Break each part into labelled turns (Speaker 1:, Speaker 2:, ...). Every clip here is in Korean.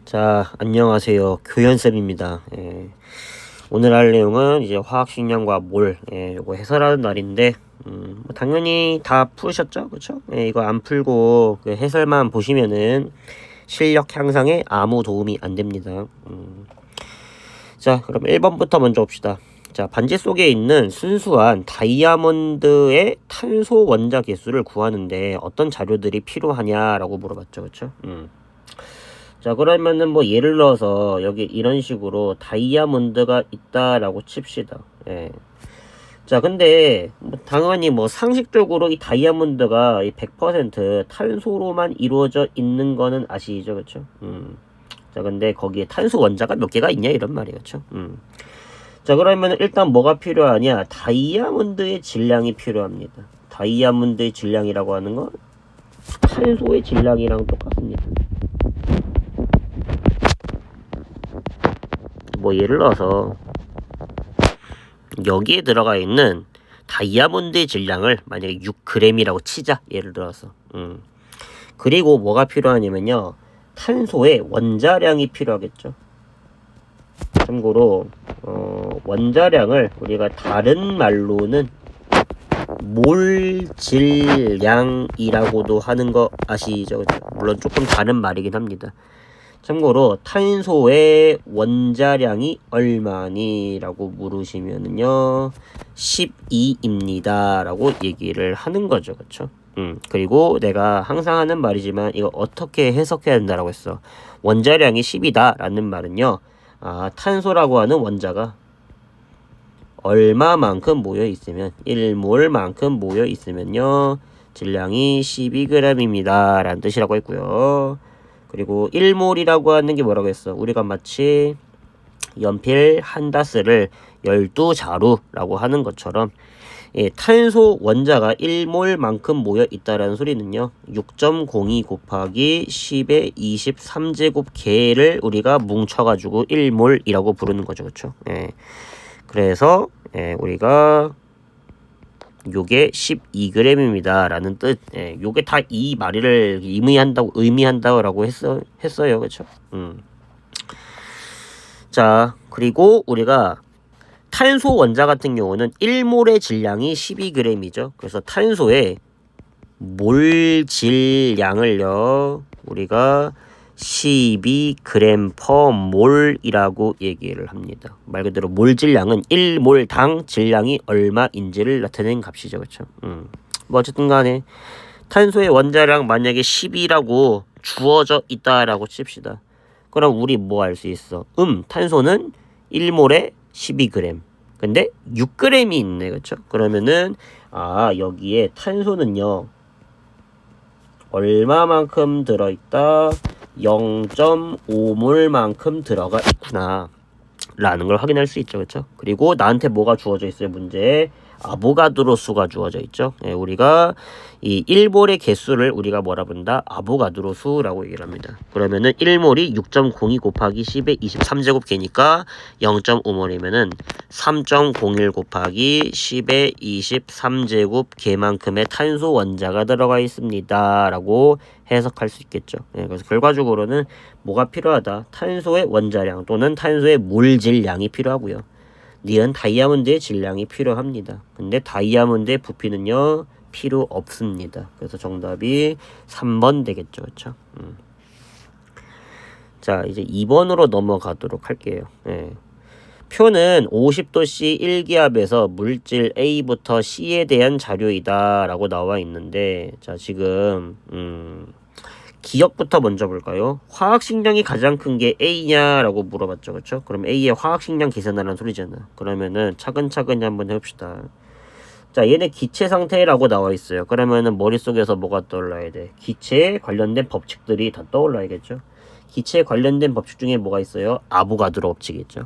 Speaker 1: 자, 안녕하세요. 교현쌤입니다. 오늘 할 내용은 이제 화학식량과 몰, 요거 해설하는 날인데, 당연히 다 푸셨죠? 그쵸? 이거 안 풀고 그 해설만 보시면은 실력 향상에 아무 도움이 안 됩니다. 자, 그럼 1번부터 먼저 봅시다. 자, 반지 속에 있는 순수한 다이아몬드의 탄소 원자 개수를 구하는데 어떤 자료들이 필요하냐라고 물어봤죠. 그쵸? 자, 그러면은 뭐 예를 들어서 여기 이런 식으로 다이아몬드가 있다라고 칩시다. 자, 근데 뭐 당연히 뭐 상식적으로 이 다이아몬드가 이 100% 탄소로만 이루어져 있는 거는 아시죠? 그쵸? 자, 근데 거기에 탄소 원자가 몇 개가 있냐 이런 말이겠죠. 자, 그러면 일단 뭐가 필요하냐? 다이아몬드의 질량이 필요합니다. 다이아몬드의 질량이라고 하는 건 탄소의 질량이랑 똑같습니다. 뭐 예를 들어서 여기에 들어가 있는 다이아몬드의 질량을 만약에 6g이라고 치자. 예를 들어서 그리고 뭐가 필요하냐면요, 탄소의 원자량이 필요하겠죠. 참고로 원자량을 우리가 다른 말로는 몰질량이라고도 하는 거 아시죠? 물론 조금 다른 말이긴 합니다. 참고로 탄소의 원자량이 얼마니? 라고 물으시면은요 12입니다 라고 얘기를 하는 거죠. 그쵸? 그리고 내가 항상 하는 말이지만 이거 어떻게 해석해야 된다라고 했어. 원자량이 10이다 라는 말은요, 탄소라고 하는 원자가 얼마만큼 모여 있으면 1몰만큼 모여 있으면요 질량이 12g입니다 라는 뜻이라고 했고요. 그리고 1몰이라고 하는 게 뭐라고 했어? 우리가 마치 연필 한 다스를 12자루라고 하는 것처럼 탄소 원자가 1몰만큼 모여 있다라는 소리는요 6.02 곱하기 10의 23제곱 개를 우리가 뭉쳐가지고 1몰이라고 부르는 거죠. 그쵸? 그래서 우리가 요게 12g입니다 라는 뜻, 요게 다 이 말을 의미한다고 라고 했어요. 그쵸? 자, 그리고 우리가 탄소 원자 같은 경우는 1몰의 질량이 12g이죠. 그래서 탄소의 몰 질량을요 우리가 12g/몰이라고 얘기를 합니다. 말 그대로 몰 질량은 1몰당 질량이 얼마인지를 나타낸 값이죠. 그쵸? 뭐 어쨌든 간에 탄소의 원자량 만약에 10이라고 주어져 있다라고 칩시다. 그럼 우리 뭐 알 수 있어? 탄소는 1몰에 12g. 근데 6g이 있네. 그쵸? 그러면은 여기에 탄소는요 얼마만큼 들어있다? 0.5몰만큼 들어가 있구나 라는 걸 확인할 수 있죠. 그쵸? 그리고 나한테 뭐가 주어져 있어요? 문제에 아보가드로 수가 주어져 있죠. 우리가 이 1몰의 개수를 우리가 뭐라 부른다? 아보가드로 수라고 얘기를 합니다. 그러면은 1몰이 6.02 곱하기 10의 23제곱 개니까 0.5몰이면은 3.01 곱하기 10의 23제곱 개만큼의 탄소 원자가 들어가 있습니다 라고 해석할 수 있겠죠. 그래서 결과적으로는 뭐가 필요하다? 탄소의 원자량 또는 탄소의 몰질량이 필요하고요. 니은 다이아몬드의 질량이 필요합니다. 근데 다이아몬드의 부피는요 필요 없습니다. 그래서 정답이 3번 되겠죠. 그쵸? 자, 이제 2번으로 넘어가도록 할게요. 표는 50도씨 1기압에서 물질 A부터 C에 대한 자료이다 라고 나와 있는데, 자, 지금 기억부터 먼저 볼까요? 화학식량이 가장 큰 게 A냐 라고 물어봤죠. 그쵸? 그럼 A의 화학식량 계산하라는 소리잖아. 그러면은 차근차근히 한번 해봅시다. 자, 얘네 기체 상태라고 나와 있어요. 그러면은 머릿속에서 뭐가 떠올라야 돼? 기체에 관련된 법칙들이 다 떠올라야겠죠. 기체에 관련된 법칙 중에 뭐가 있어요? 아보가드로 법칙이 있죠.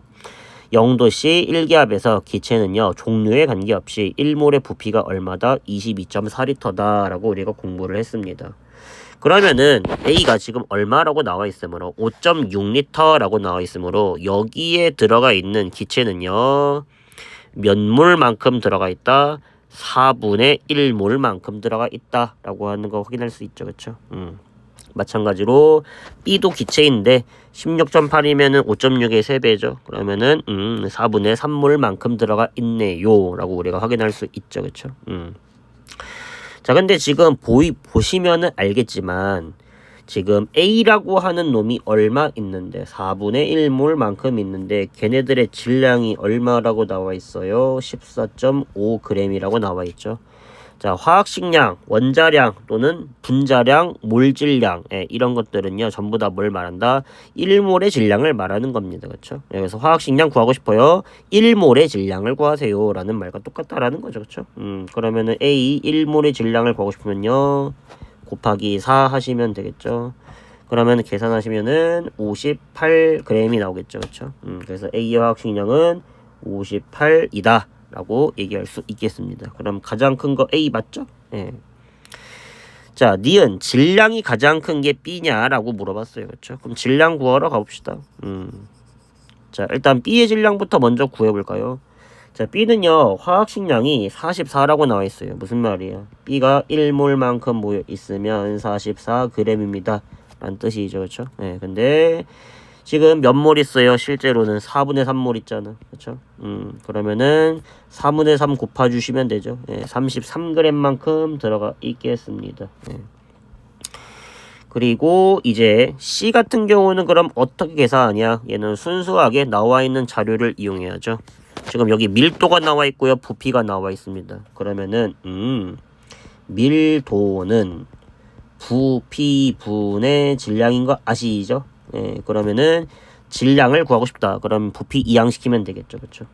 Speaker 1: 0도씨 1기압에서 기체는요 종류에 관계없이 1몰의 부피가 얼마다? 22.4리터다 라고 우리가 공부를 했습니다. 그러면은 A가 지금 얼마라고 나와 있으므로 5.6리터라고 나와 있으므로 여기에 들어가 있는 기체는요 몇 몰만큼 들어가 있다? 4분의 1몰만큼 들어가 있다 라고 하는 거 확인할 수 있죠. 그쵸? 마찬가지로 B도 기체인데 16.8이면은 5.6의 3배죠. 그러면은 4분의 3몰만큼 들어가 있네요 라고 우리가 확인할 수 있죠. 그쵸? 자, 근데 지금 보시면은 알겠지만 지금 A라고 하는 놈이 얼마 있는데 4분의 1몰만큼 있는데 걔네들의 질량이 얼마라고 나와 있어요? 14.5g이라고 나와 있죠. 자, 화학식량, 원자량 또는 분자량, 몰질량 이런 것들은요 전부 다 뭘 말한다? 1몰의 질량을 말하는 겁니다. 그렇죠? 그래서 화학식량 구하고 싶어요. 1몰의 질량을 구하세요 라는 말과 똑같다라는 거죠. 그렇죠? 그러면은 A 1몰의 질량을 구하고 싶으면요 곱하기 4 하시면 되겠죠. 그러면 계산하시면은 58g이 나오겠죠. 그렇죠? 그래서 A의 화학식량은 58이다 라고 얘기할 수 있겠습니다. 그럼 가장 큰 거 A 맞죠? 예. 자, 니은 질량이 가장 큰 게 B냐라고 물어봤어요. 그렇죠? 그럼 질량 구하러 가봅시다. 자, 일단 B의 질량부터 먼저 구해볼까요? 자, B는요 화학식량이 44라고 나와 있어요. 무슨 말이야? B가 1몰만큼 모여 있으면 44g입니다 라는 뜻이죠. 그렇죠? 예. 근데 지금 몇 몰 있어요? 실제로는 4분의 3몰 있잖아. 그렇죠? 그러면은 4분의 3 곱해주시면 되죠. 예, 33g만큼 들어가 있겠습니다. 예. 그리고 이제 C 같은 경우는 그럼 어떻게 계산하냐? 얘는 순수하게 나와 있는 자료를 이용해야죠. 지금 여기 밀도가 나와 있고요. 부피가 나와 있습니다. 그러면은 밀도는 부피분의 질량인 거 아시죠? 예, 그러면은 질량을 구하고 싶다. 그럼 부피 이항시키면 되겠죠. 그렇죠?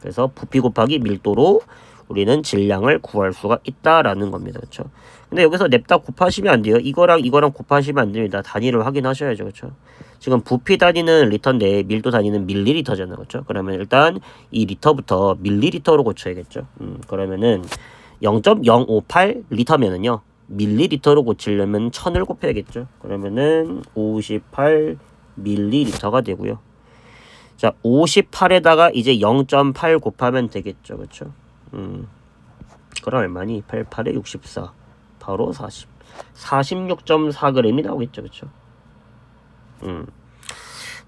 Speaker 1: 그래서 부피 곱하기 밀도로 우리는 질량을 구할 수가 있다라는 겁니다. 그렇죠? 근데 여기서 냅다 곱하시면 안 돼요. 이거랑 곱하시면 안 됩니다. 단위를 확인하셔야죠. 그렇죠? 지금 부피 단위는 리터인데 밀도 단위는 밀리리터잖아요. 그렇죠? 그러면 일단 이 리터부터 밀리리터로 고쳐야겠죠. 그러면은 0.058 리터면은요. 밀리리터로 고치려면 1000을 곱해야겠죠. 그러면은 58 밀리리터가 되고요. 자, 58에다가 이제 0.8 곱하면 되겠죠. 그렇죠? 그럼 얼마니? 88에 64 바로 40 46.4g이 나오겠죠. 그렇죠?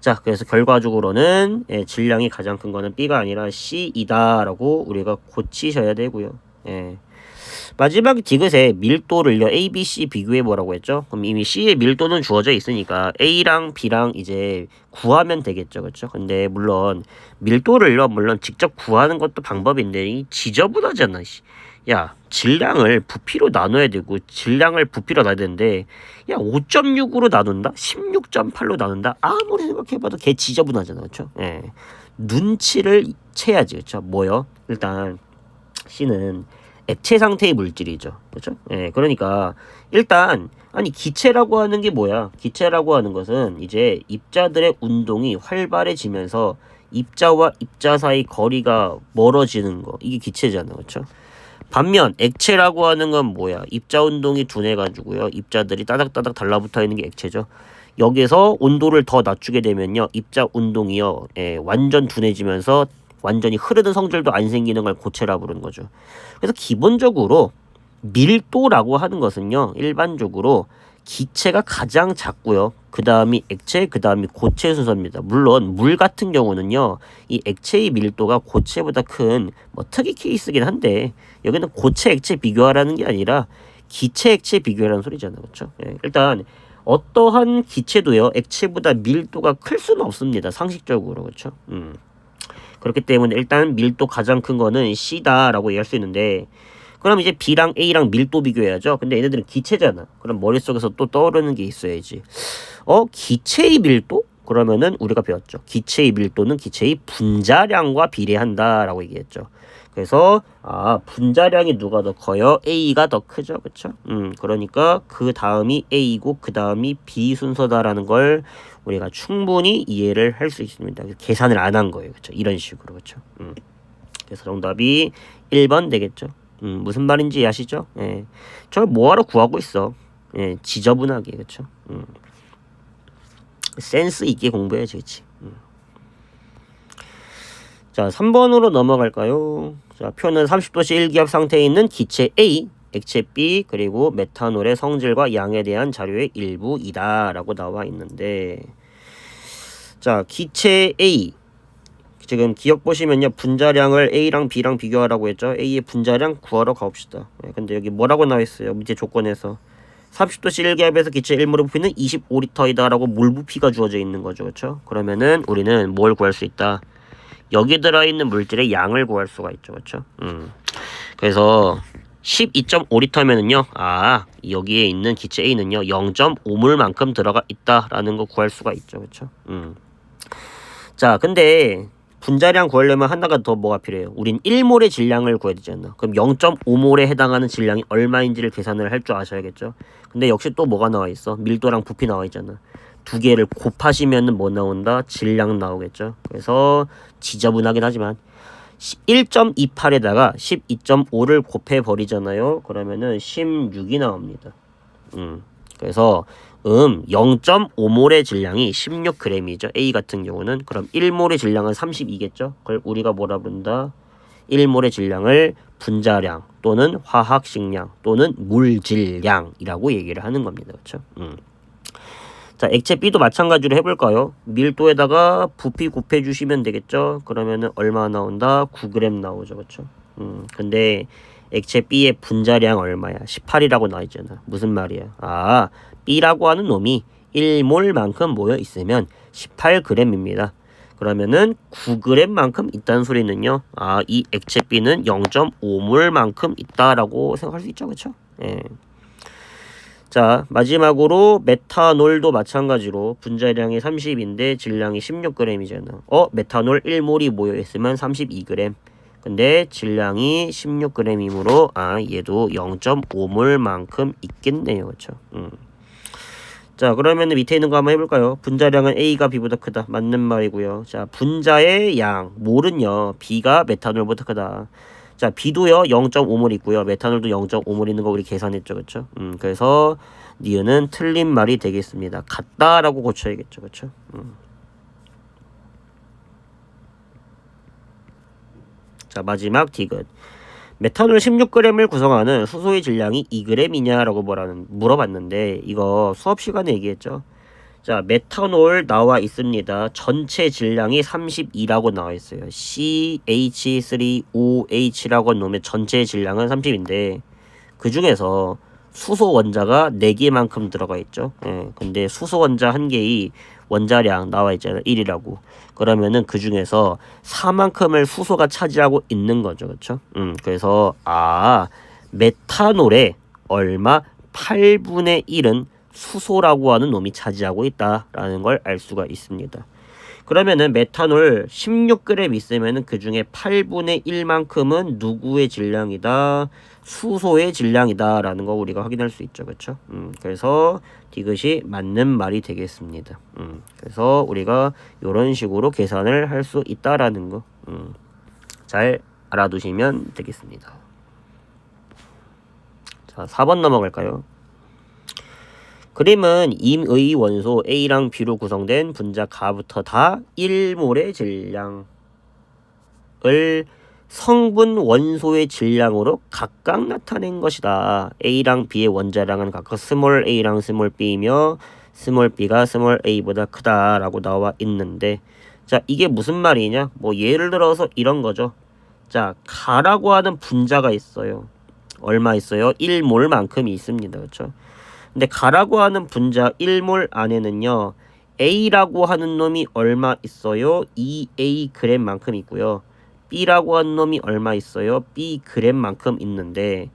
Speaker 1: 자, 그래서 결과적으로는 질량이 가장 큰 거는 B가 아니라 C이다 라고 우리가 고치셔야 되고요. 예. 마지막 디귿에 밀도를요 A, B, C 비교해 보라고 했죠. 그럼 이미 C의 밀도는 주어져 있으니까 A랑 B랑 이제 구하면 되겠죠. 그렇죠? 근데 물론 밀도를요 물론 직접 구하는 것도 방법인데 이 지저분하잖아. 야, 질량을 부피로 나눠야 되고 질량을 부피로 나눠야 되는데 야 5.6으로 나눈다? 16.8로 나눈다? 아무리 생각해봐도 개 지저분하잖아. 그렇죠? 예. 눈치를 채야지. 그렇죠? 뭐요? 일단 C는 액체 상태의 물질이죠. 그렇죠? 예, 그러니까 일단 아니 기체라고 하는 게 뭐야? 기체라고 하는 것은 이제 입자들의 운동이 활발해지면서 입자와 입자 사이 거리가 멀어지는 거. 이게 기체잖아. 그렇죠? 반면 액체라고 하는 건 뭐야? 입자 운동이 둔해 가지고요. 입자들이 따닥따닥 달라붙어 있는 게 액체죠. 여기서 온도를 더 낮추게 되면요. 입자 운동이요. 완전 둔해지면서 완전히 흐르는 성질도 안 생기는 걸 고체라 부르는 거죠. 그래서 기본적으로 밀도라고 하는 것은요. 일반적으로 기체가 가장 작고요. 그 다음이 액체, 그 다음이 고체 순서입니다. 물론 물 같은 경우는요. 이 액체의 밀도가 고체보다 큰 뭐 특이 케이스긴 한데 여기는 고체, 액체 비교하라는 게 아니라 기체, 액체 비교하라는 소리잖아요. 그렇죠? 예, 일단 어떠한 기체도요. 액체보다 밀도가 클 수는 없습니다. 상식적으로. 그렇죠? 그렇기 때문에 일단 밀도 가장 큰 거는 C다라고 얘기할 수 있는데 그럼 이제 B랑 A랑 밀도 비교해야죠. 근데 얘네들은 기체잖아. 그럼 머릿속에서 또 떠오르는 게 있어야지. 기체의 밀도? 그러면은 우리가 배웠죠. 기체의 밀도는 기체의 분자량과 비례한다라고 얘기했죠. 그래서 분자량이 누가 더 커요? A가 더 크죠. 그렇죠? 그러니까 그 다음이 A고 그 다음이 B 순서다라는 걸 우리가 충분히 이해를 할 수 있습니다. 계산을 안 한 거예요. 그렇죠? 이런 식으로. 그렇죠? 그래서 정답이 1번 되겠죠. 무슨 말인지 아시죠? 예. 저걸 뭐하러 구하고 있어? 예, 지저분하게. 그렇죠? 센스 있게 공부해야지. 그치? 자, 3번으로 넘어갈까요? 자, 표는 30도씨 1기압 상태에 있는 기체 A, 액체 B 그리고 메탄올의 성질과 양에 대한 자료의 일부이다 라고 나와 있는데, 자 기체 A 지금 기억 보시면요, 분자량을 A랑 B랑 비교하라고 했죠. A의 분자량 구하러 가봅시다. 근데 여기 뭐라고 나와 있어요? 문제 조건에서 30도C 기압에서 기체 1몰의 부피는 25L이다 라고 물 부피가 주어져 있는 거죠. 그렇죠? 그러면은 우리는 뭘 구할 수 있다? 여기 들어있는 물질의 양을 구할 수가 있죠. 그렇죠? 그래서 12.5L면은요, 여기에 있는 기체 A는요 0.5몰만큼 들어가 있다라는 거 구할 수가 있죠. 그렇죠? 자, 근데 분자량 구하려면 하나가 더 뭐가 필요해요? 우린 1몰의 질량을 구해야 되잖아. 그럼 0.5몰에 해당하는 질량이 얼마인지를 계산을 할 줄 아셔야겠죠. 근데 역시 또 뭐가 나와 있어? 밀도랑 부피 나와 있잖아. 두 개를 곱하시면은 뭐 나온다? 질량 나오겠죠. 그래서 지저분하긴 하지만 1.28에다가 12.5를 곱해 버리잖아요. 그러면은 16이 나옵니다. 그래서 0.5몰의 질량이 16g이죠. A 같은 경우는. 그럼 1몰의 질량은 32겠죠. 그걸 우리가 뭐라 부른다? 1몰의 질량을 분자량 또는 화학식량 또는 물질량이라고 얘기를 하는 겁니다. 그렇죠? 자, 액체 B도 마찬가지로 해볼까요? 밀도에다가 부피 곱해 주시면 되겠죠. 그러면은 얼마 나온다? 9g 나오죠. 그렇죠? 근데 액체 B의 분자량 얼마야? 18이라고 나와 있잖아. 무슨 말이야? B라고 하는 놈이 1몰만큼 모여 있으면 18g입니다. 그러면은 9g만큼 있다는 소리는요. 이 액체 B는 0.5몰만큼 있다라고 생각할 수 있죠. 그렇죠? 예. 자, 마지막으로 메탄올도 마찬가지로 분자량이 30인데 질량이 16g이잖아. 메탄올 1몰이 모여 있으면 32g. 근데 질량이 16g이므로 얘도 0.5몰만큼 있겠네요. 그렇죠? 자, 그러면 밑에 있는 거 한번 해볼까요? 분자량은 A가 B보다 크다. 맞는 말이고요. 자, 분자의 양, 몰은요, B가 메탄올보다 크다. 자, B도요 0.5몰 있고요. 메탄올도 0.5몰 있는 거 우리 계산했죠. 그렇죠? 그래서 니은은 틀린 말이 되겠습니다. 같다라고 고쳐야겠죠. 그렇죠? 자, 마지막 디귿. 메탄올 16g을 구성하는 수소의 질량이 2g이냐라고 물어봤는데, 이거 수업 시간에 얘기했죠. 자, 메탄올 나와 있습니다. 전체 질량이 32라고 나와 있어요. CH3OH라고 놓으면 전체 질량은 30인데 그 중에서 수소 원자가 4개만큼 들어가 있죠. 근데 수소 원자 한 개의 원자량 나와 있잖아요. 1이라고. 그러면은 그 중에서 4만큼을 수소가 차지하고 있는 거죠. 그렇죠? 그래서 메탄올의 얼마 8분의 1은 수소라고 하는 놈이 차지하고 있다라는 걸 알 수가 있습니다. 그러면은 메탄올 16g 있으면은 그 중에 8분의 1만큼은 누구의 질량이다? 수소의 질량이다라는 거 우리가 확인할 수 있죠. 그렇죠? 그래서 디귿이 맞는 말이 되겠습니다. 그래서 우리가 이런 식으로 계산을 할 수 있다라는 거 잘 알아두시면 되겠습니다. 자, 4번 넘어갈까요? 그림은 임의 원소 A랑 B로 구성된 분자 가부터 다 1몰의 질량을 성분 원소의 질량으로 각각 나타낸 것이다. A랑 B의 원자량은 각각 스몰 a랑 스몰 b이며 스몰 b가 스몰 a보다 크다라고 나와 있는데, 자, 이게 무슨 말이냐? 뭐 예를 들어서 이런 거죠. 자, 가라고 하는 분자가 있어요. 얼마 있어요? 1몰만큼이 있습니다. 그렇죠? 근데 가라고 하는 분자 1몰 안에는요, A라고 하는 놈이 얼마 있어요? 2A g만큼 있고요. B라고 하는 놈이 얼마 있어요? Bg만큼 있는데,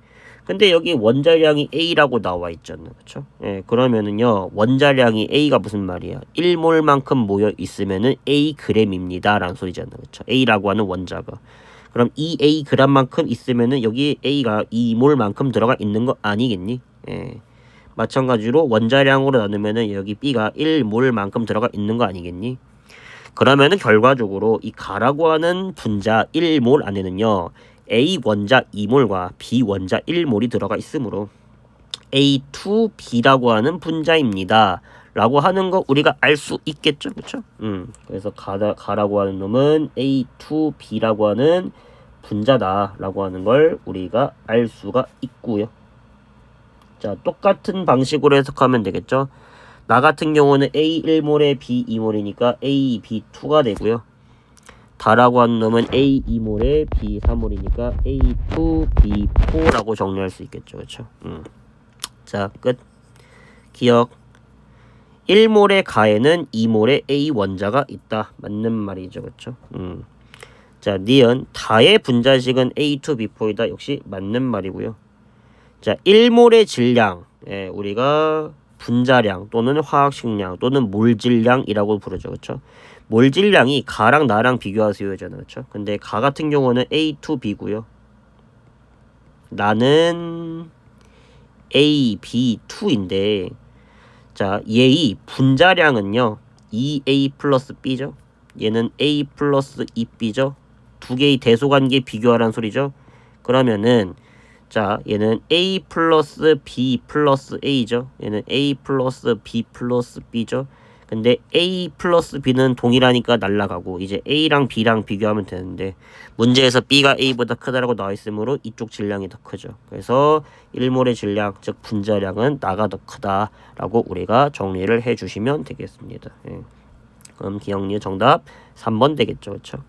Speaker 1: 근데 여기 원자량이 A라고 나와 있잖아요. 그렇죠? 그러면은요, 원자량이 A가 무슨 말이야? 1몰만큼 모여 있으면은 Ag입니다 라는 소리잖아요. 그렇죠? A라고 하는 원자가. 그럼 2Ag만큼 있으면은 여기 A가 2몰만큼 들어가 있는 거 아니겠니? 마찬가지로 원자량으로 나누면은 여기 B가 1몰만큼 들어가 있는 거 아니겠니? 그러면은 결과적으로 이 가라고 하는 분자 1몰 안에는요, A 원자 2몰과 B 원자 1몰이 들어가 있으므로 A2B라고 하는 분자입니다 라고 하는 거 우리가 알 수 있겠죠. 그쵸? 그래서 가라고 하는 놈은 A2B라고 하는 분자다 라고 하는 걸 우리가 알 수가 있고요. 자, 똑같은 방식으로 해석하면 되겠죠. 나 같은 경우는 A1몰에 B2몰이니까 A2B2가 되고요. 다라고 하는 놈은 A2몰에 B3몰이니까 A2B4라고 정리할 수 있겠죠. 그렇죠? 자, 끝. 기억. 1몰의 가에는 2몰에 A 원자가 있다. 맞는 말이죠. 그렇죠? 자, 니은 다의 분자식은 A2B4이다. 역시 맞는 말이고요. 자, 1몰의 질량, 우리가 분자량 또는 화학식량 또는 몰질량이라고 부르죠. 그렇죠? 몰질량이 가랑 나랑 비교하세요잖아요. 그렇죠? 근데 가 같은 경우는 A2B고요. 나는 AB2인데 자, 얘의 분자량은요 2A 플러스 B죠. 얘는 A 플러스 2B죠. 두 개의 대소관계 비교하라는 소리죠. 그러면은 자, 얘는 A 플러스 B 플러스 A죠. 얘는 A 플러스 B 플러스 B죠. 근데 A 플러스 B는 동일하니까 날라가고 이제 A랑 B랑 비교하면 되는데 문제에서 B가 A보다 크다라고 나와 있으므로 이쪽 질량이 더 크죠. 그래서 1몰의 질량, 즉 분자량은 나가 더 크다라고 우리가 정리를 해주시면 되겠습니다. 예. 그럼 기억리 정답 3번 되겠죠. 그렇죠?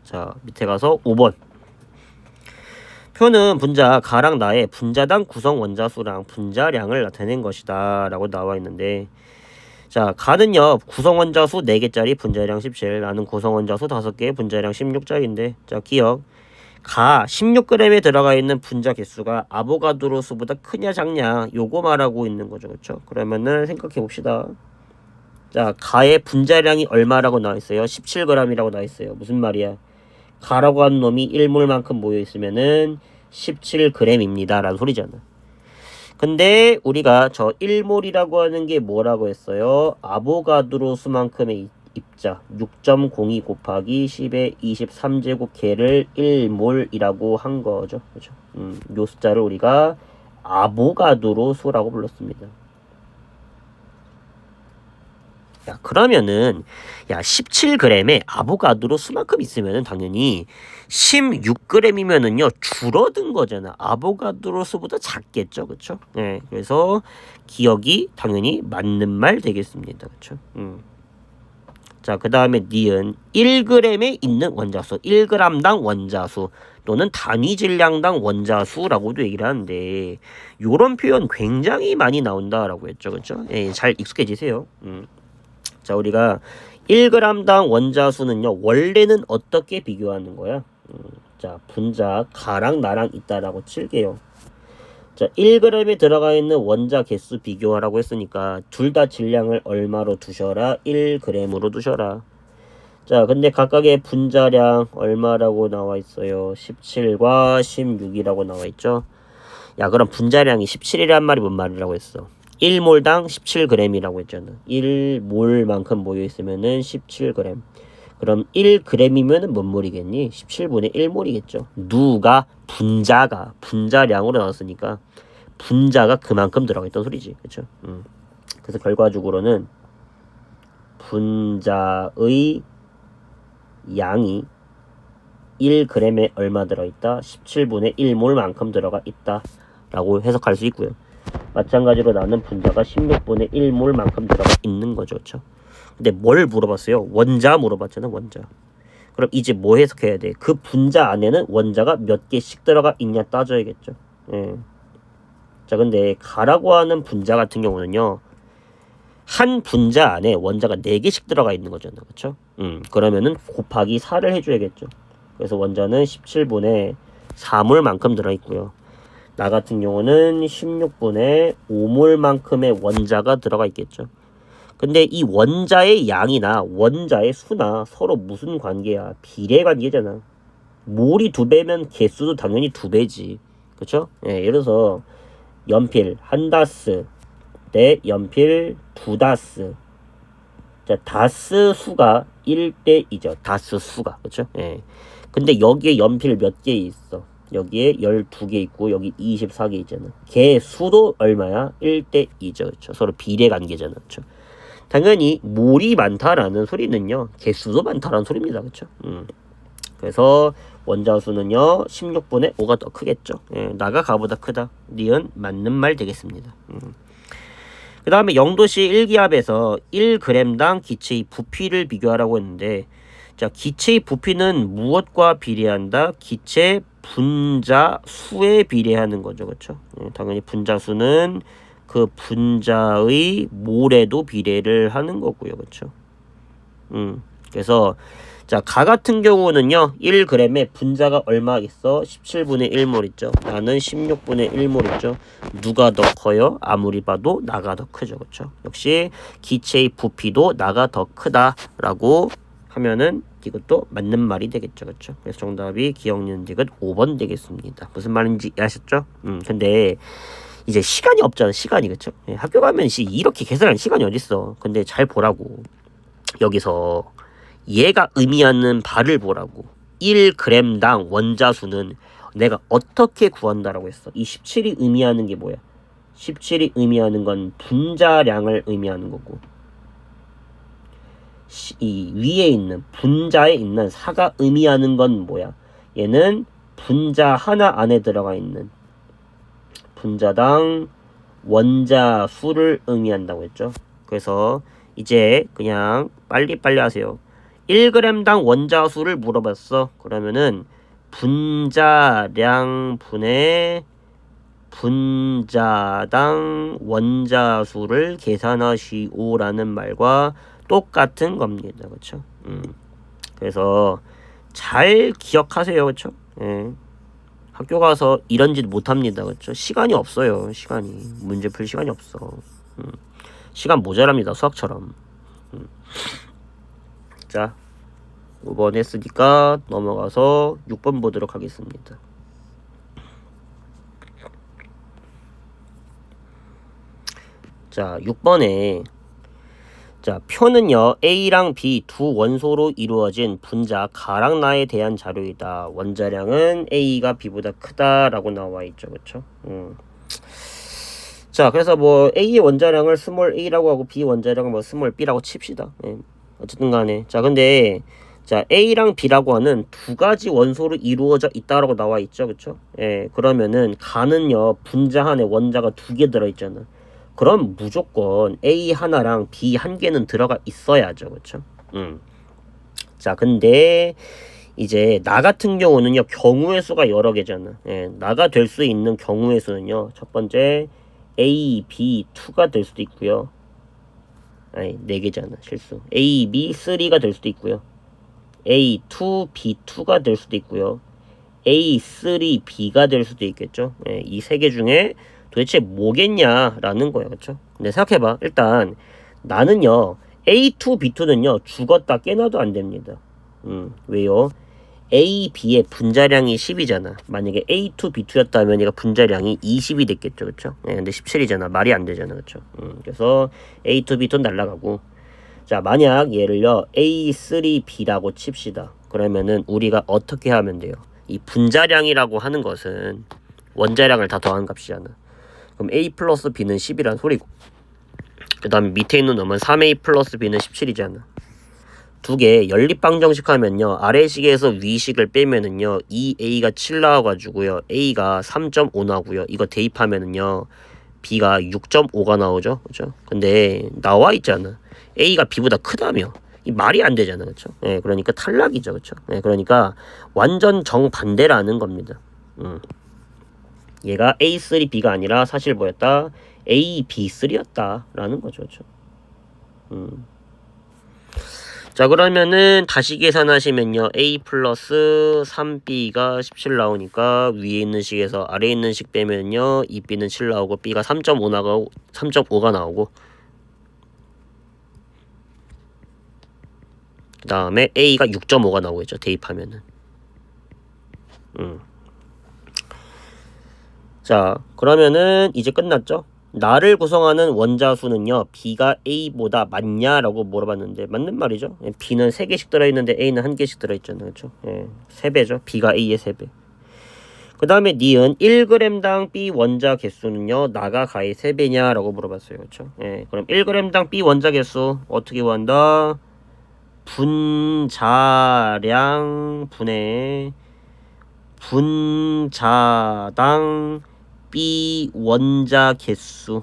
Speaker 1: 자, 밑에 가서 5번. 표는 분자 가랑 나의 분자당 구성 원자수랑 분자량을 나타낸 것이다 라고 나와 있는데 자, 가는요 구성 원자수 4개짜리 분자량 17, 나는 구성 원자수 5개 분자량 16짜리인데 자, 기억. 가 16g에 들어가 있는 분자 개수가 아보가드로 수보다 크냐 작냐 요거 말하고 있는 거죠. 그렇죠? 그러면은 생각해 봅시다. 자, 가의 분자량이 얼마라고 나와 있어요? 17g이라고 나와 있어요. 무슨 말이야? 가라고 하는 놈이 1몰만큼 모여 있으면은 17g입니다 라는 소리잖아. 근데 우리가 저 1몰이라고 하는 게 뭐라고 했어요? 아보가드로 수만큼의 입자 6.02 곱하기 10의 23제곱 개를 1몰이라고 한 거죠. 그죠? 요 숫자를 우리가 아보가드로 수라고 불렀습니다. 야, 그러면은 야 17g에 아보가드로 수만큼 있으면은 당연히 16g이면은요 줄어든 거잖아. 아보가드로 수보다 작겠죠. 그쵸? 네, 그래서 기억이 당연히 맞는 말 되겠습니다. 그쵸? 자, 그 다음에 니은 1g에 있는 원자수 1g당 원자수 또는 단위 질량당 원자수라고도 얘기를 하는데 요런 표현 굉장히 많이 나온다라고 했죠. 그쵸? 예, 잘 익숙해지세요. 자, 우리가 1g당 원자수는요 원래는 어떻게 비교하는 거야? 자, 분자 가랑 나랑 있다라고 칠게요. 자, 1g에 들어가 있는 원자 개수 비교하라고 했으니까 둘 다 질량을 얼마로 두셔라? 1g으로 두셔라. 자, 근데 각각의 분자량 얼마라고 나와 있어요? 17과 16이라고 나와 있죠. 야, 그럼 분자량이 17이란 말이 뭔 말이라고 했어? 1몰당 17g이라고 했잖아. 1몰만큼 모여있으면은 17g. 그럼 1g이면은 뭔 몰이겠니? 17분의 1몰이겠죠. 누가? 분자가. 분자량으로 나왔으니까 분자가 그만큼 들어가 있던 소리지. 그쵸? 그래서 결과적으로는 분자의 양이 1g에 얼마 들어있다? 17분의 1몰만큼 들어가 있다 라고 해석할 수 있고요. 마찬가지로 나는 분자가 16분의 1몰만큼 들어가 있는 거죠. 그렇죠? 근데 뭘 물어봤어요? 원자 물어봤잖아. 원자. 그럼 이제 뭐 해석해야 돼? 그 분자 안에는 원자가 몇 개씩 들어가 있냐 따져야겠죠. 예. 자, 근데 가라고 하는 분자 같은 경우는요 한 분자 안에 원자가 4개씩 들어가 있는 거잖아. 그렇죠? 그러면은 곱하기 4를 해줘야겠죠. 그래서 원자는 17분의 4몰만큼 들어있고요. 나 같은 경우는 16분의 5몰만큼의 원자가 들어가 있겠죠. 근데 이 원자의 양이나 원자의 수나 서로 무슨 관계야? 비례 관계잖아. 몰이 2배면 개수도 당연히 2배지. 그쵸? 예, 예를 들어서 연필 1다스 대 연필 2다스. 자, 다스 수가 1대2죠. 다스 수가. 그쵸? 예. 근데 여기에 연필 몇 개 있어? 여기에 12개 있고 여기 24개 있잖아. 개 수도 얼마야? 1대2죠. 그렇죠? 서로 비례 관계잖아. 그렇죠? 당연히 몰이 많다라는 소리는요. 개 수도 많다라는 소리입니다. 그렇죠? 그래서 원자 수는요 16분의 5가 더 크겠죠. 예, 나가 가보다 크다. 니은 맞는 말 되겠습니다. 그 다음에 영도시 1기압에서 1g당 기체의 부피를 비교하라고 했는데, 자, 기체의 부피는 무엇과 비례한다? 기체 분자 수에 비례하는 거죠. 그렇죠? 예, 당연히 분자 수는 그 분자의 몰에도 비례를 하는 거고요. 그렇죠? 그래서 자, 가 같은 경우는요 1g에 분자가 얼마겠어? 17분의 1몰 있죠. 나는 16분의 1몰 있죠. 누가 더 커요? 아무리 봐도 나가 더 크죠. 그렇죠? 역시 기체의 부피도 나가 더 크다라고 하면은 이것도 맞는 말이 되겠죠. 그렇죠? 그래서 정답이 기억 니은 디귿 5번 되겠습니다. 무슨 말인지 아셨죠? 근데 이제 시간이 없잖아. 시간이. 그렇죠? 예, 학교 가면 이렇게 계산할 시간이 어딨어. 근데 잘 보라고. 여기서 얘가 의미하는 바를 보라고. 1g당 원자수는 내가 어떻게 구한다라고 했어. 이 17이 의미하는 게 뭐야? 17이 의미하는 건 분자량을 의미하는 거고, 이 위에 있는 분자에 있는 4가 의미하는 건 뭐야? 얘는 분자 하나 안에 들어가 있는 분자당 원자 수를 의미한다고 했죠. 그래서 이제 그냥 빨리빨리 하세요. 1g당 원자 수를 물어봤어. 그러면은 분자량 분의 분자당 원자 수를 계산하시오라는 말과 똑같은 겁니다. 그렇죠? 그래서 잘 기억하세요. 그렇죠? 예. 학교 가서 이런 짓 못합니다. 그렇죠? 시간이 없어요. 시간이. 문제 풀 시간이 없어. 시간 모자랍니다. 수학처럼. 자, 5번 했으니까 넘어가서 6번 보도록 하겠습니다. 자, 6번에 자, 표는요 A랑 B 두 원소로 이루어진 분자 가랑 나에 대한 자료이다. 원자량은 A가 B보다 크다라고 나와 있죠. 그렇죠? 자, 그래서 뭐 A의 원자량을 스몰 a라고 하고 B 원자량을 뭐 스몰 b라고 칩시다. 예. 어쨌든 간에. 자, 근데 자, A랑 B라고 하는 두 가지 원소로 이루어져 있다라고 나와 있죠. 그쵸? 예, 그러면은 가는요 분자 안에 원자가 2개 들어있잖아. 그럼 무조건 A 하나랑 B 한 개는 들어가 있어야죠. 그쵸? 자, 근데 이제 나 같은 경우는요 경우의 수가 여러 개잖아. 예, 나가 될 수 있는 경우의 수는요 첫 번째 A, B, 2가 될 수도 있고요. 아니 4개잖아 실수. A, B, 3가 될 수도 있고요. A2, B2가 될 수도 있고요. A3, B가 될 수도 있겠죠. 예, 이 3개 중에 도대체 뭐겠냐라는 거예요. 그렇죠? 근데 생각해봐. 일단 나는요 A2, B2는요 죽었다 깨나도 안 됩니다. 왜요? A, B의 분자량이 10이잖아. 만약에 A2, B2였다면 얘가 분자량이 20이 됐겠죠. 그쵸? 예, 근데 17이잖아. 말이 안 되잖아. 그쵸? 그래서 A2, B2는 날라가고. 자, 만약 얘를요 A3B라고 칩시다. 그러면은 우리가 어떻게 하면 돼요? 이 분자량이라고 하는 것은 원자량을 다 더한 값이잖아. 그럼 A 플러스 B는 10이란 소리고, 그 다음에 밑에 있는 놈은 3A 플러스 B는 17이잖아. 두 개 연립방정식 하면요 아래식에서 위식을 빼면은요 2A가 7 나와가지고요 A가 3.5 나오고요. 이거 대입하면은요 B가 6.5가 나오죠. 그죠? 근데 나와 있잖아 A가 B보다 크다며. 이 말이 안 되잖아. 그쵸? 예, 그러니까 탈락이죠. 그쵸? 예, 그러니까 완전 정반대라는 겁니다. 얘가 A3B가 아니라 사실 뭐였다? AB3였다 라는 거죠. 그쵸? 자, 그러면은 다시 계산하시면요 A 플러스 3B가 17 나오니까 위에 있는 식에서 아래에 있는 식 빼면요 2B는 7 나오고 B가 3.5 나가고 3.5가 나오고, 그 다음에 A가 6.5가 나오겠죠. 대입하면은. 자, 그러면은 이제 끝났죠? 나를 구성하는 원자 수는요 B가 A보다 많냐라고 물어봤는데 맞는 말이죠. B는 3개씩 들어있는데 A는 1개씩 들어있잖아요. 그렇죠? 예, 3배죠. B가 A의 3배. 그 다음에 니은 1g당 B 원자 개수는요 나가 가의 3배냐라고 물어봤어요. 그렇죠? 예, 그럼 1g당 B 원자 개수 어떻게 구한다? 분자량 분의 분자당 B 원자 개수로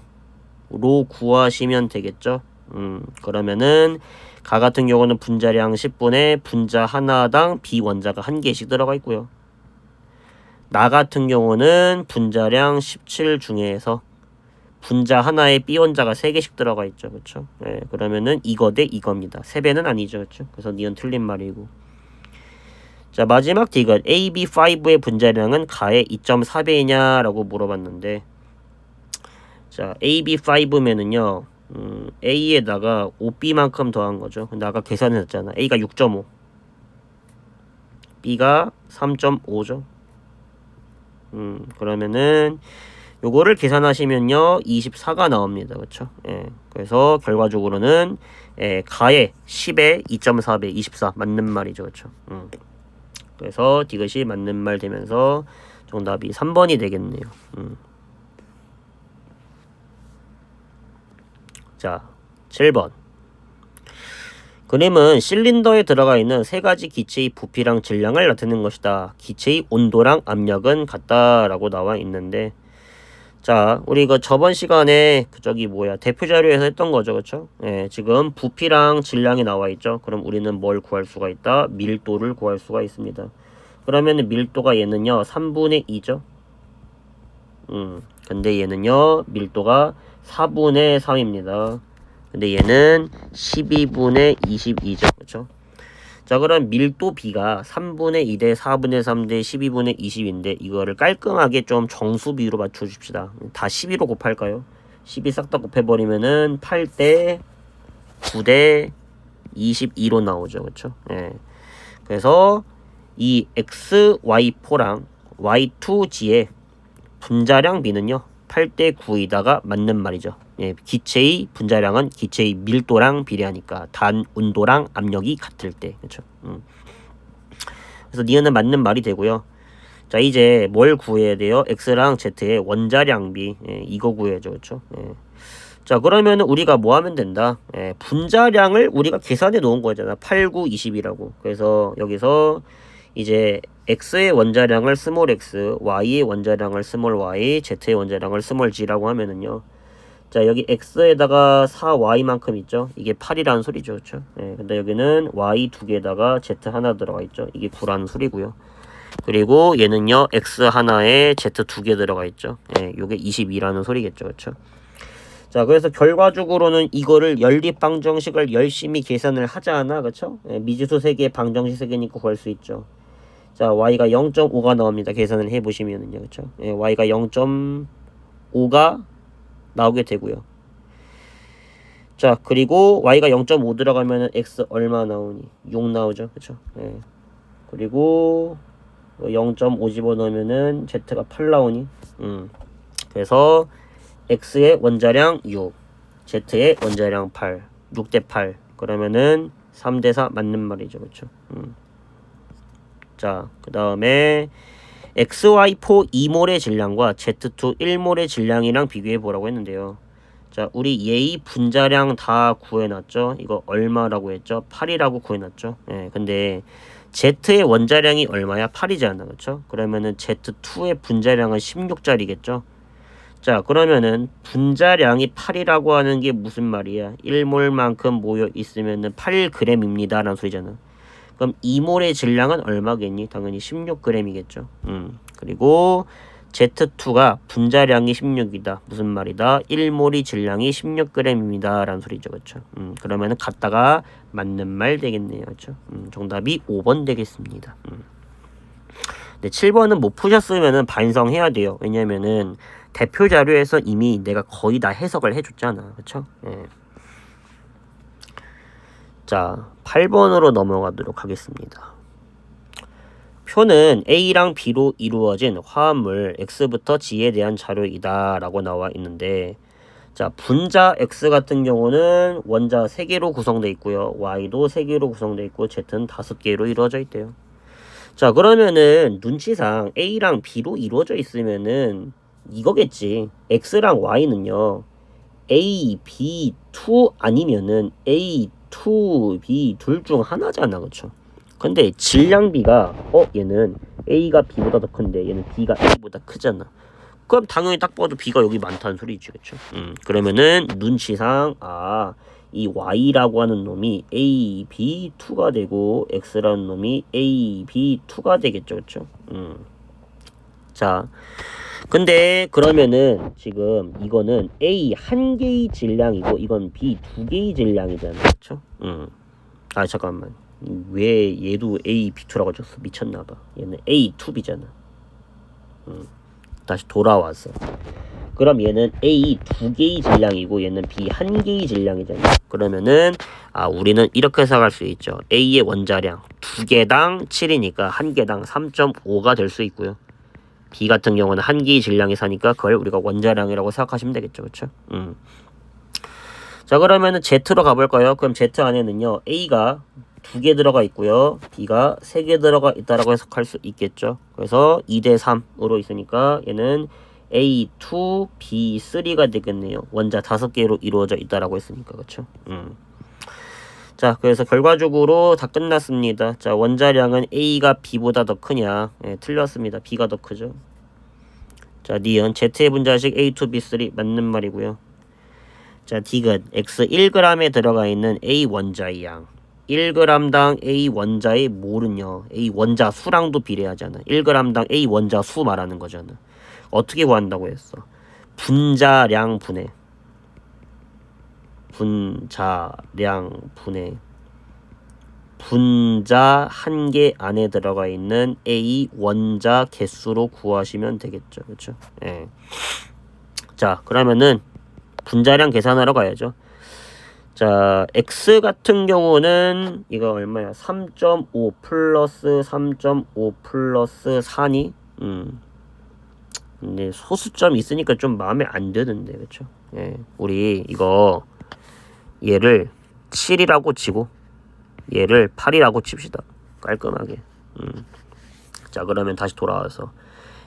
Speaker 1: 구하시면 되겠죠. 그러면은 가 같은 경우는 분자량 10분에 분자 하나당 B 원자가 1개씩 들어가 있고요. 나 같은 경우는 분자량 17 중에서 분자 하나에 B 원자가 3개씩 들어가 있죠. 그렇죠? 예, 그러면은 이거 대 이겁니다. 3배는 아니죠. 그렇죠? 그래서 니은 틀린 말이고. 자, 마지막 디귿 AB5의 분자량은 가의 2.4배이냐 라고 물어봤는데, 자, AB5면은요 A에다가 5B만큼 더한 거죠. 근데 아까 계산했잖아. A가 6.5, B가 3.5죠. 그러면은 요거를 계산하시면요 24가 나옵니다. 그렇죠? 예. 그래서 결과적으로는 가의 10에 2.4배 24 맞는 말이죠. 그렇죠? 그래서 디귿이 맞는 말 되면서 정답이 3번이 되겠네요. 자, 7번. 그림은 실린더에 들어가 있는 세 가지 기체의 부피랑 질량을 나타내는 것이다. 기체의 온도랑 압력은 같다라고 나와 있는데, 자, 우리 이거 저번 시간에 대표 자료에서 했던 거죠, 그렇죠? 예, 지금 부피랑 질량이 나와 있죠. 그럼 우리는 뭘 구할 수가 있다? 밀도를 구할 수가 있습니다. 그러면 밀도가 얘는요 3분의 2죠. 근데 얘는요 밀도가 4분의 3입니다. 근데 얘는 12분의 22죠. 그렇죠? 자, 그럼 밀도 B가 3분의 2 대 4분의 3 대 12분의 20인데 이거를 깔끔하게 좀 정수비로 맞춰 줍시다. 다 12로 곱할까요? 12 싹 다 곱해버리면은 8 대 9 대 22로 나오죠. 그렇죠? 예. 그래서 이 XY4랑 Y2G의 분자량 B는요 8대 9이다가 맞는 말이죠. 예, 기체의 분자량은 기체의 밀도랑 비례하니까 단 온도랑 압력이 같을 때. 그렇죠? 그래서 니은은 맞는 말이 되고요. 자, 이제 뭘 구해야 돼요? X랑 Z의 원자량 B. 예, 이거 구해야죠. 그렇죠? 예. 자, 그러면 우리가 뭐 하면 된다? 예, 분자량을 우리가 계산해 놓은 거잖아. 8, 9, 20이라고. 그래서 여기서 이제 X의 원자량을 스몰 x, Y의 원자량을 스몰 y, Z의 원자량을 스몰 g라고 하면은요. 자, 여기 X에다가 4Y만큼 있죠. 이게 8이라는 소리죠. 그렇죠? 예, 근데 여기는 Y 2개에다가 Z 하나 들어가 있죠. 이게 9라는 소리고요. 그리고 얘는요. X 하나에 Z 2개 들어가 있죠. 예, 요게 22라는 소리겠죠. 그렇죠? 자, 그래서 결과적으로는 이거를 연립 방정식을 열심히 계산을 하잖아. 그렇죠? 예, 미지수 3개, 방정식 3개니까 구할 수 있죠. 자, y가 0.5가 나옵니다. 계산을 해보시면은요. 그쵸? 예, y가 0.5가 나오게 되고요. 자, 그리고 y가 0.5 들어가면은 x 얼마 나오니? 6 나오죠. 그쵸? 예. 그리고 0.5 집어넣으면은 z가 8 나오니? 그래서 x의 원자량 6, z의 원자량 8, 6대 8. 그러면은 3대 4 맞는 말이죠. 그쵸? 자, 그 다음에 XY4 2몰의 질량과 Z2 1몰의 질량이랑 비교해 보라고 했는데요. 자, 우리 얘의 분자량 다 구해놨죠. 이거 얼마라고 했죠? 8이라고 구해놨죠. 예, 근데 Z의 원자량이 얼마야? 8이잖아. 그쵸? 그러면은 Z2의 분자량은 16짜리겠죠. 자, 그러면은 분자량이 8이라고 하는 게 무슨 말이야? 1몰만큼 모여 있으면은 8g입니다 라는 소리잖아. 그럼 2몰의 질량은 얼마겠니? 당연히 16g이겠죠. 그리고 Z2가 분자량이 16이다. 무슨 말이다? 1몰의 질량이 16g입니다. 라는 소리죠. 그렇죠? 그러면은 같다가 맞는 말 되겠네요. 그렇죠? 정답이 5번 되겠습니다. 네, 7번은 못 푸셨으면은 반성해야 돼요. 왜냐면은 대표 자료에서 이미 내가 거의 다 해석을 해줬잖아. 그렇죠? 예. 자, 8번으로 넘어가도록 하겠습니다. 표는 A랑 B로 이루어진 화합물 X부터 G에 대한 자료이다 라고 나와 있는데, 자, 분자 X 같은 경우는 원자 3개로 구성되어 있고요. Y도 3개로 구성되어 있고 Z는 5개로 이루어져 있대요. 자, 그러면은 눈치상 A랑 B로 이루어져 있으면은 이거겠지. X랑 Y는요 A, B, 2 아니면은 A, 2, B 둘 중 하나잖아. 그쵸? 근데 질량 B가 얘는 A가 B보다 더 큰데 얘는 B가 A보다 크잖아. 그럼 당연히 딱 봐도 B가 여기 많다는 소리지, 그쵸? 그러면은 눈치상 이 Y라고 하는 놈이 A, B, 2가 되고 X라는 놈이 A, B, 2가 되겠죠, 그쵸? 자, 근데 그러면은 지금 이거는 A 한 개의 질량이고 이건 B 두 개의 질량이잖아, 그쵸? 잠깐만. 왜 얘도 A, B2라고 줬어? 미쳤나봐. 얘는 A2B잖아. 다시 돌아와서. 그럼 얘는 A 두 개의 질량이고 얘는 B 한 개의 질량이잖아. 그러면은 우리는 이렇게 해석할 수 있죠. A의 원자량 두 개당 7이니까 한 개당 3.5가 될 수 있고요. B 같은 경우는 한 개의 질량이 사니까 그걸 우리가 원자량이라고 생각하시면 되겠죠. 그쵸? 자, 그러면은 Z로 가볼까요? 그럼 Z 안에는요, A가 두 개 들어가 있고요, B가 세 개 들어가 있다라고 해석할 수 있겠죠. 그래서 2대 3으로 있으니까 얘는 A2, B3가 되겠네요. 원자 5개로 이루어져 있다라고 했으니까, 그쵸? 자, 그래서 결과적으로 다 끝났습니다. 자, 원자량은 A가 B보다 더 크냐? 틀렸습니다. B가 더 크죠. 자, 니은 Z의 분자식 A2, B3 맞는 말이고요. 자, D은 X 1g에 들어가 있는 A 원자의 양 1g당 A 원자의 몰은요, A 원자 수랑도 비례하잖아. 1g당 A 원자 수 말하는 거잖아. 어떻게 구한다고 했어? 분자량 분해 분자 한 개 안에 들어가 있는 A 원자 개수로 구하시면 되겠죠. 그렇죠? 예. 자, 그러면은 분자량 계산하러 가야죠. 자, X 같은 경우는 이거 얼마야? 3.5 플러스 3.5 플러스 4니? 근데 소수점 있으니까 좀 마음에 안 드는데, 그쵸? 예, 우리 이거 얘를 7이라고 치고 얘를 8이라고 칩시다. 깔끔하게. 자, 그러면 다시 돌아와서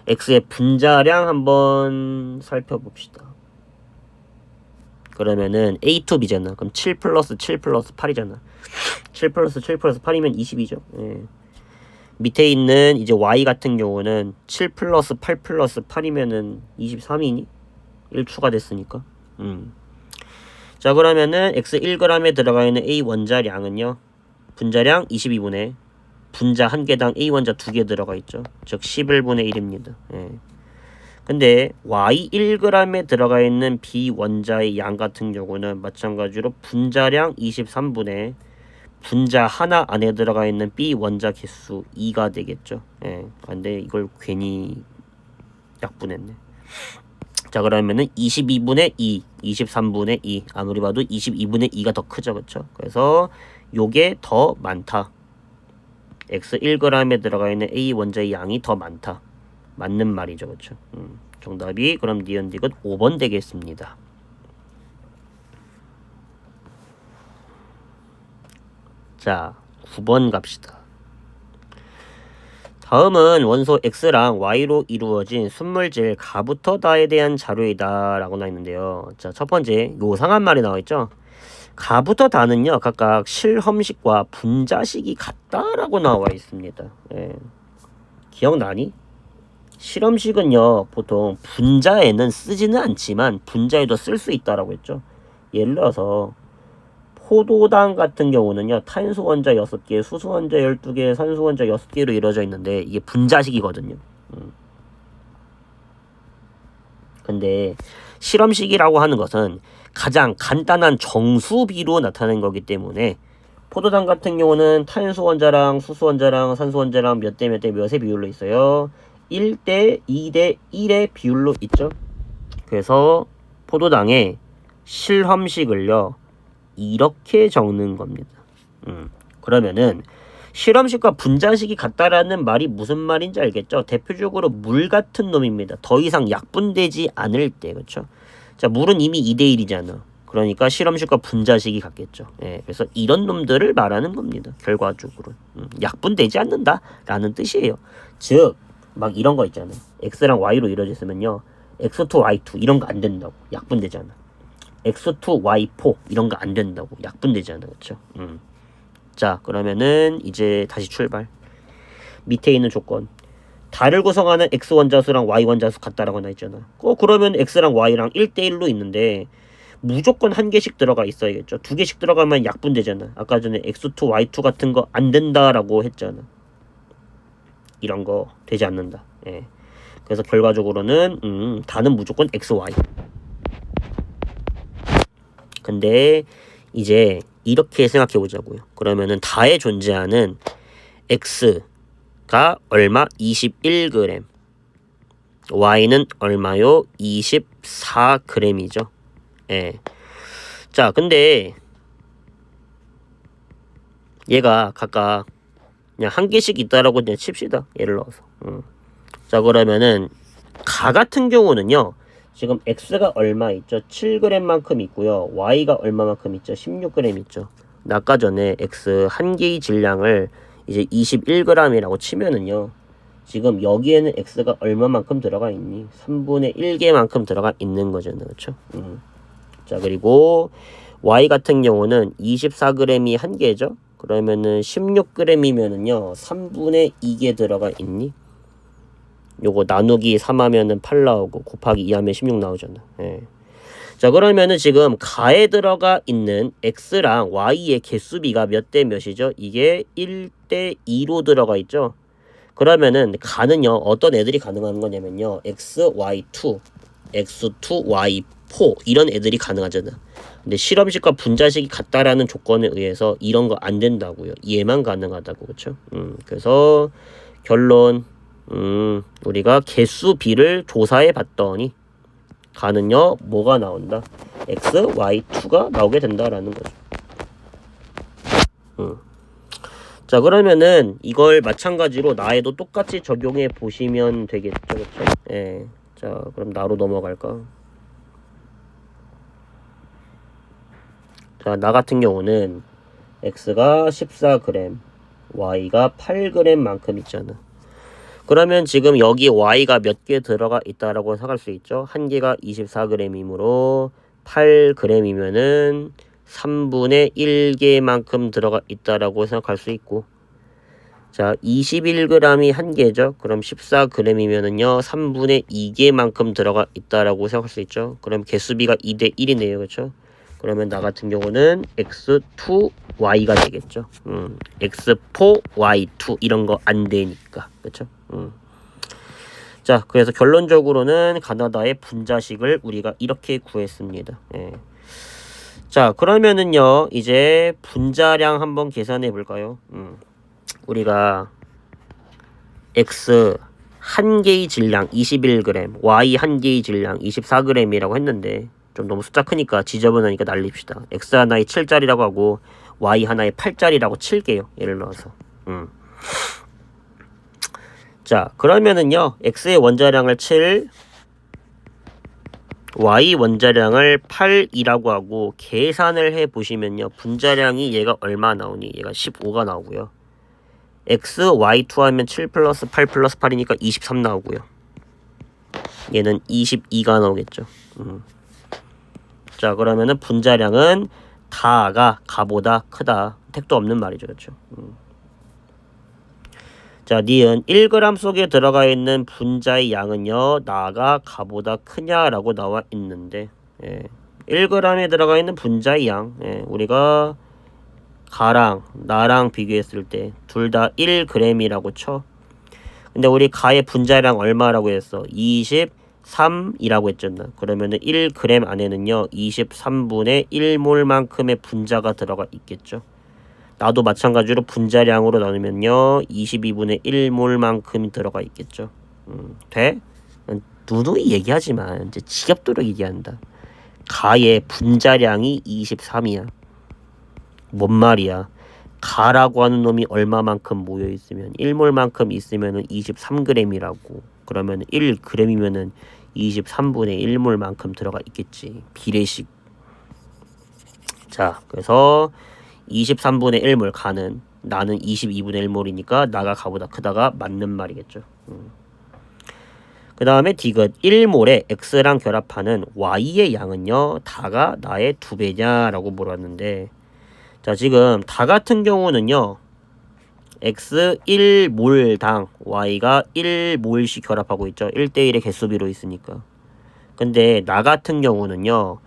Speaker 1: X의 분자량 한번 살펴봅시다. 그러면은 A2B잖아. 그럼 7 플러스 7 플러스 8이잖아. 7 플러스 7 플러스 8이면 20이죠. 예. 밑에 있는 이제 Y 같은 경우는 7 플러스 8 플러스 8이면은 23이니? 1 추가됐으니까. 자, 그러면은 X 1g에 들어가 있는 A 원자량은요, 분자량 22분의 분자 한 개당 A 원자 2개 들어가 있죠. 즉 11분의 1입니다. 예. 근데 Y 1g에 들어가 있는 B 원자의 양 같은 경우는 마찬가지로 분자량 23분의 분자 하나 안에 들어가 있는 B 원자 개수 2가 되겠죠. 예. 근데 이걸 괜히 약분했네. 자, 그러면은 22분의 2, 23분의 2, 아무리 봐도 22분의 2가 더 크죠. 그쵸? 그래서 요게 더 많다. X 1g에 들어가 있는 A 원자의 양이 더 많다. 맞는 말이죠. 그쵸? 정답이 그럼 니은 디귿 5번 되겠습니다. 자, 9번 갑시다. 다음은 원소 X랑 Y로 이루어진 순물질 가부터 다에 대한 자료이다 라고 나있는데요. 자, 첫 번째 요상한 말이 나와있죠. 가부터 다는요, 각각 실험식과 분자식이 같다라고 나와 있습니다. 예. 기억나니? 실험식은요, 보통 분자에는 쓰지는 않지만 분자에도 쓸 수 있다라고 했죠. 예를 들어서 포도당 같은 경우는요, 탄소 원자 6개, 수소 원자 12개, 산소 원자 6개로 이루어져 있는데 이게 분자식이거든요. 근데 실험식이라고 하는 것은 가장 간단한 정수비로 나타낸 거기 때문에 포도당 같은 경우는 탄소 원자랑 수소 원자랑 산소 원자랑 몇 대 몇 대 몇의 비율로 있어요. 1대 2대 1의 비율로 있죠. 그래서 포도당의 실험식을요, 이렇게 적는 겁니다. 그러면은 실험식과 분자식이 같다라는 말이 무슨 말인지 알겠죠? 대표적으로 물 같은 놈입니다. 더 이상 약분되지 않을 때, 그렇죠? 자, 물은 이미 2대 1이잖아. 그러니까 실험식과 분자식이 같겠죠. 예, 그래서 이런 놈들을 말하는 겁니다. 결과적으로 약분되지 않는다라는 뜻이에요. 즉, 막 이런 거 있잖아요. X랑 Y로 이루어져 있으면요, X2, Y2 이런 거 안 된다고. 약분되잖아. X2, Y4 이런 거 안 된다고. 약분되잖아. 그렇죠? 자, 그러면은 이제 다시 출발. 밑에 있는 조건. 다를 구성하는 x 원자수랑 y 원자수 같다라고 나 있잖아. 그러면 x랑 y랑 1대1로 있는데 무조건 한 개씩 들어가 있어야겠죠. 두 개씩 들어가면 약분되잖아. 아까 전에 x2, y2 같은 거 안 된다라고 했잖아. 이런 거 되지 않는다. 예. 그래서 결과적으로는 다는 무조건 x, y. 근데 이제 이렇게 생각해 보자고요. 그러면은 다에 존재하는 x가 얼마? 21g. y는 얼마요? 24g이죠. 예. 자, 근데 얘가 각각 그냥 한 개씩 있다라고 그냥 칩시다. 예를 들어서. 자, 그러면은 가 같은 경우는요. 지금 x가 얼마 있죠? 7g만큼 있고요. y가 얼마만큼 있죠? 16g 있죠. 아까 전에 x 한 개의 질량을 이제 21g이라고 치면은요. 지금 여기에는 x가 얼마만큼 들어가 있니? 3분의 1개만큼 들어가 있는 거죠. 그렇죠? 자, 그리고 y 같은 경우는 24g이 한 개죠. 그러면은 16g이면은요. 3분의 2개 들어가 있니? 요거 나누기 3 하면은 8 나오고 곱하기 2 하면 16 나오잖아. 예. 자, 그러면은 지금 가에 들어가 있는 x랑 y의 개수비가 몇 대 몇이죠? 이게 1대 2로 들어가 있죠. 그러면은 가는요. 어떤 애들이 가능한 거냐면요. x, y2, x2, y4 이런 애들이 가능하잖아. 근데 실험식과 분자식이 같다라는 조건에 의해서 이런 거 안 된다고요. 얘만 가능하다고. 그렇죠? 그래서 결론 우리가 개수비를 조사해 봤더니 가는요 뭐가 나온다? x, y, 2가 나오게 된다라는 거죠. 자, 그러면은 이걸 마찬가지로 나에도 똑같이 적용해 보시면 되겠죠. 그렇죠? 예. 자, 그럼 나로 넘어갈까? 자, 나 같은 경우는 x가 14g, y가 8g 만큼 있잖아. 그러면 지금 여기 y가 몇 개 들어가 있다라고 생각할 수 있죠. 한 개가 24g이므로 8g이면은 3분의 1개만큼 들어가 있다라고 생각할 수 있고, 자, 21g이 한 개죠. 그럼 14g이면은요 3분의 2개만큼 들어가 있다라고 생각할 수 있죠. 그럼 개수비가 2대 1이네요. 그렇죠? 그러면 나 같은 경우는 x2y가 되겠죠. x4 y2 이런 거 안 되니까. 그렇죠? 자, 그래서 결론적으로는 가나다의 분자식을 우리가 이렇게 구했습니다. 예. 자, 그러면은요 이제 분자량 한번 계산해 볼까요? 우리가 x 한 개의 질량 21g, y 한 개의 질량 24g이라고 했는데 좀 너무 숫자 크니까 지저분하니까 날립시다. x 하나에 7짜리라고 하고 y 하나에 8짜리라고 칠게요. 예를 들어서. 자, 그러면은요 x의 원자량을 7, y 원자량을 8이라고 하고 계산을 해 보시면요 분자량이 얘가 얼마 나오니? 얘가 15가 나오고요. x, y2 하면 7 플러스 8 플러스 8이니까 23 나오고요. 얘는 22가 나오겠죠. 자, 그러면은 분자량은 다가 가보다 크다. 택도 없는 말이죠. 그렇죠? 자, 니은 1g 속에 들어가 있는 분자의 양은요 나가 가보다 크냐라고 나와 있는데, 예. 1g에 들어가 있는 분자의 양, 예. 우리가 가랑 나랑 비교했을 때 둘 다 1g이라고 쳐. 근데 우리 가의 분자량 얼마라고 했어? 23이라고 했잖아. 그러면은 1g 안에는요 23분의 1몰만큼의 분자가 들어가 있겠죠. 나도 마찬가지로 분자량으로 나누면요 22분의 1몰만큼 들어가 있겠죠. 돼? 누누이 얘기하지만 이제 지겹도록 얘기한다. 가의 분자량이 23이야. 뭔 말이야? 가라고 하는 놈이 얼마만큼 모여 있으면 1몰만큼 있으면은 23g이라고. 그러면 1g이면은 23분의 1몰만큼 들어가 있겠지. 비례식. 자, 그래서 23분의 1몰 가는, 나는 22분의 1몰이니까 나가 가보다 크다가 맞는 말이겠죠. 그 다음에 디귿 1몰에 x랑 결합하는 y의 양은요 다가 나의 2배냐라고 물었는데, 자, 지금 다 같은 경우는요. x 1몰당 y가 1몰씩 결합하고 있죠. 1대1의 개수비로 있으니까. 근데 나 같은 경우는요.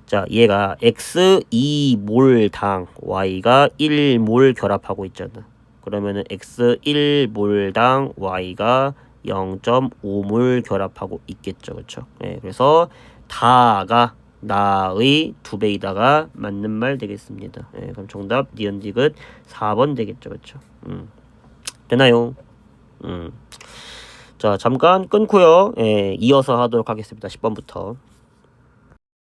Speaker 1: 자, 얘가 x 2몰당 y가 1몰 결합하고 있잖아. 그러면은 x 1몰당 y가 0.5몰 결합하고 있겠죠. 그쵸? 예, 그래서 다가 나의 2배이다가 맞는 말 되겠습니다. 예, 그럼 정답 니은디귿 4번 되겠죠. 그쵸? 되나요? 자, 잠깐 끊고요. 예, 이어서 하도록 하겠습니다. 10번부터.